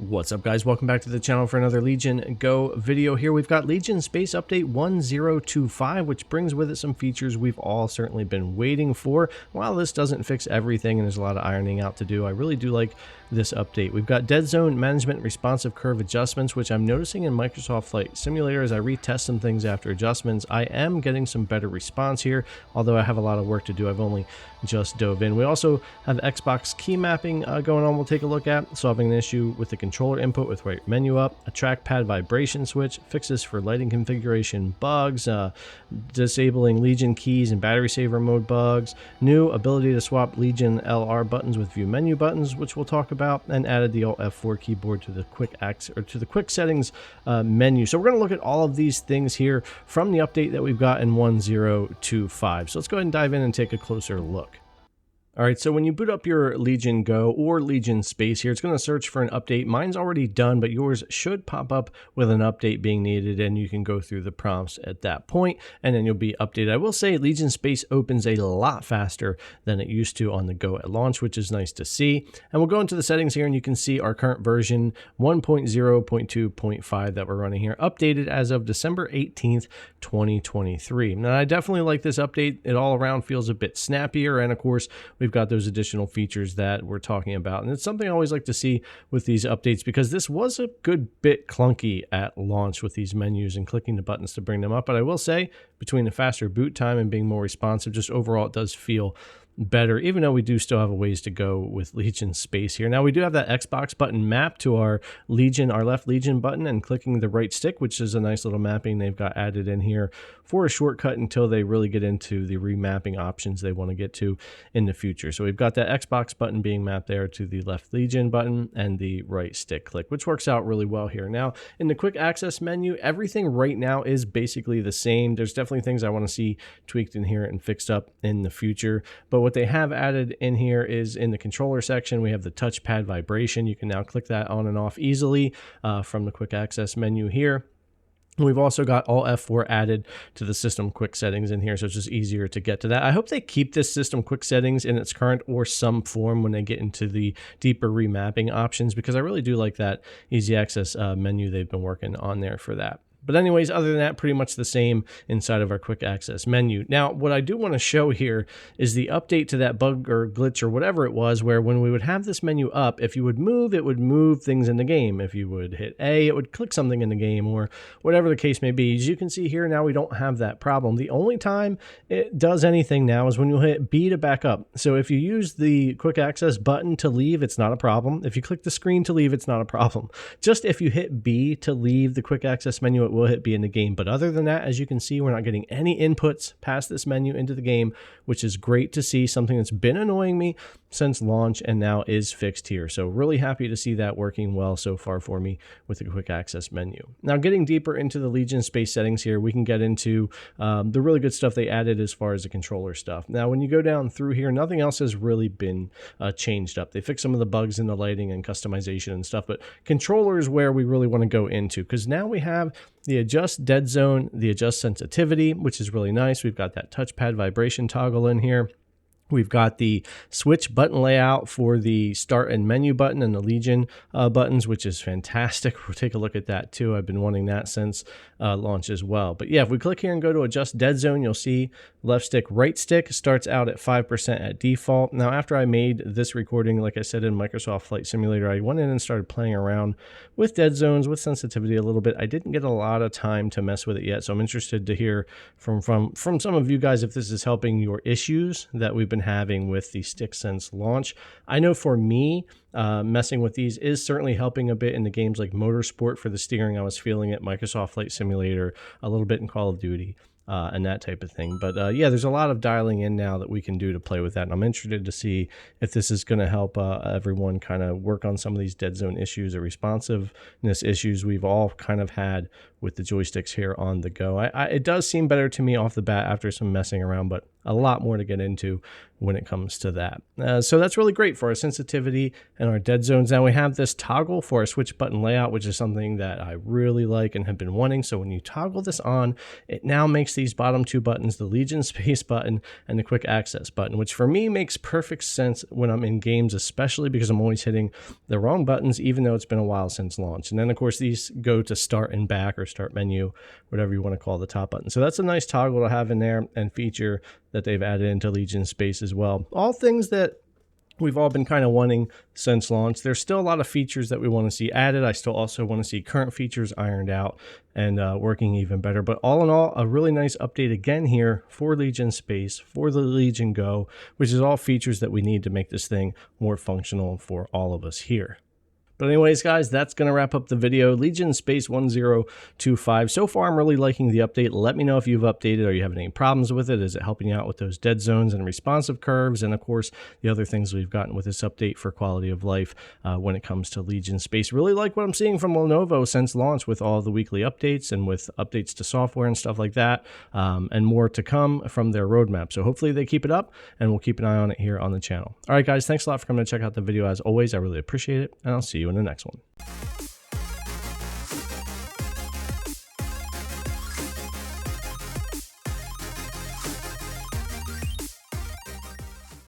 What's up, guys? Welcome back to the channel for another Legion Go video. Here we've got Legion Space Update 1025, which brings with it some features we've all certainly been waiting for. While this doesn't fix everything and there's a lot of ironing out to do, I really do like this update. We've got Dead Zone Management Responsive Curve Adjustments, which I'm noticing in Microsoft Flight Simulator as I retest some things after adjustments. I am getting some better response here, although I have a lot of work to do. I've only just dove in. We also have Xbox key mapping going on. We'll take a look at solving an issue with the controller input with right menu up, a trackpad vibration switch, fixes for lighting configuration bugs, disabling Legion keys and battery saver mode bugs, new ability to swap Legion LR buttons with view menu buttons, which we'll talk about, and added the Alt F4 keyboard to the quick settings menu. So we're going to look at all of these things here from the update that we've got in 1025. So let's go ahead and dive in and take a closer look. All right, so when you boot up your Legion Go or Legion Space here, it's going to search for an update. Mine's already done, but yours should pop up with an update being needed, and you can go through the prompts at that point, and then you'll be updated. I will say Legion Space opens a lot faster than it used to on the Go at launch, which is nice to see. And we'll go into the settings here, and you can see our current version 1.0.2.5 that we're running here, updated as of December 18th, 2023. Now, I definitely like this update. It all around feels a bit snappier, and of course, we've got those additional features that we're talking about. And it's something I always like to see with these updates because this was a good bit clunky at launch with these menus and clicking the buttons to bring them up. But I will say, between the faster boot time and being more responsive, just overall it does feel better, even though we do still have a ways to go with Legion Space here. Now we do have that Xbox button mapped to our Legion, our left Legion button, and clicking the right stick, which is a nice little mapping they've got added in here for a shortcut until they really get into the remapping options they want to get to in the future. So we've got that Xbox button being mapped there to the left Legion button and the right stick click, which works out really well here. Now in the quick access menu, everything right now is basically the same. There's definitely things I want to see tweaked in here and fixed up in the future, but what they have added in here is in the controller section, we have the touchpad vibration. You can now click that on and off easily from the quick access menu here. We've also got Alt F4 added to the system quick settings in here, so it's just easier to get to that. I hope they keep this system quick settings in its current or some form when they get into the deeper remapping options, because I really do like that easy access menu they've been working on there for that. But anyways, other than that, pretty much the same inside of our quick access menu. Now, what I do want to show here is the update to that bug or glitch or whatever it was, where when we would have this menu up, if you would move, it would move things in the game. If you would hit A, it would click something in the game, or whatever the case may be. As you can see here, now we don't have that problem. The only time it does anything now is when you hit B to back up. So if you use the quick access button to leave, it's not a problem. If you click the screen to leave, it's not a problem. Just if you hit B to leave the quick access menu, it will hit B in the game. But other than that, as you can see, we're not getting any inputs past this menu into the game, which is great to see. Something that's been annoying me since launch and now is fixed here. So really happy to see that working well so far for me with the quick access menu. Now getting deeper into the Legion Space settings here, we can get into the really good stuff they added as far as the controller stuff. Now when you go down through here, nothing else has really been changed up. They fixed some of the bugs in the lighting and customization and stuff, but controller is where we really want to go into, because now we have the adjust dead zone, the adjust sensitivity, which is really nice. We've got that touchpad vibration toggle in here. We've got the switch button layout for the start and menu button and the Legion buttons, which is fantastic. We'll take a look at that too. I've been wanting that since launch as well. But yeah, if we click here and go to adjust dead zone, you'll see left stick, right stick starts out at 5% at default. Now, after I made this recording, like I said in Microsoft Flight Simulator, I went in and started playing around with dead zones, with sensitivity a little bit. I didn't get a lot of time to mess with it yet, so I'm interested to hear from some of you guys if this is helping your issues that we've been having with the stick since launch. I know for me, messing with these is certainly helping a bit in the games like Motorsport for the steering. I was feeling it, Microsoft Flight Simulator, a little bit in Call of Duty. And that type of thing. But yeah, there's a lot of dialing in now that we can do to play with that. And I'm interested to see if this is going to help everyone kind of work on some of these dead zone issues or responsiveness issues we've all kind of had with the joysticks here on the Go. It does seem better to me off the bat after some messing around, but a lot more to get into when it comes to that. So that's really great for our sensitivity and our dead zones. Now we have this toggle for our switch button layout, which is something that I really like and have been wanting. So when you toggle this on, it now makes likes these bottom two buttons, the Legion Space button and the Quick Access button, which for me makes perfect sense when I'm in games, especially because I'm always hitting the wrong buttons, even though it's been a while since launch. And then, of course, these go to start and back, or start menu, whatever you want to call the top button. So that's a nice toggle to have in there, and feature that they've added into Legion Space as well. All things that we've all been kind of wanting since launch. There's still a lot of features that we want to see added. I still also want to see current features ironed out and working even better. But all in all, a really nice update again here for Legion Space, for the Legion Go, which is all features that we need to make this thing more functional for all of us here. But anyways, guys, that's going to wrap up the video. Legion Space 1025. So far, I'm really liking the update. Let me know if you've updated or you have any problems with it. Is it helping you out with those dead zones and responsive curves? And of course, the other things we've gotten with this update for quality of life when it comes to Legion Space. Really like what I'm seeing from Lenovo since launch, with all the weekly updates and with updates to software and stuff like that, and more to come from their roadmap. So hopefully they keep it up, and we'll keep an eye on it here on the channel. All right, guys, thanks a lot for coming to check out the video. As always, I really appreciate it, and I'll see you in the next one.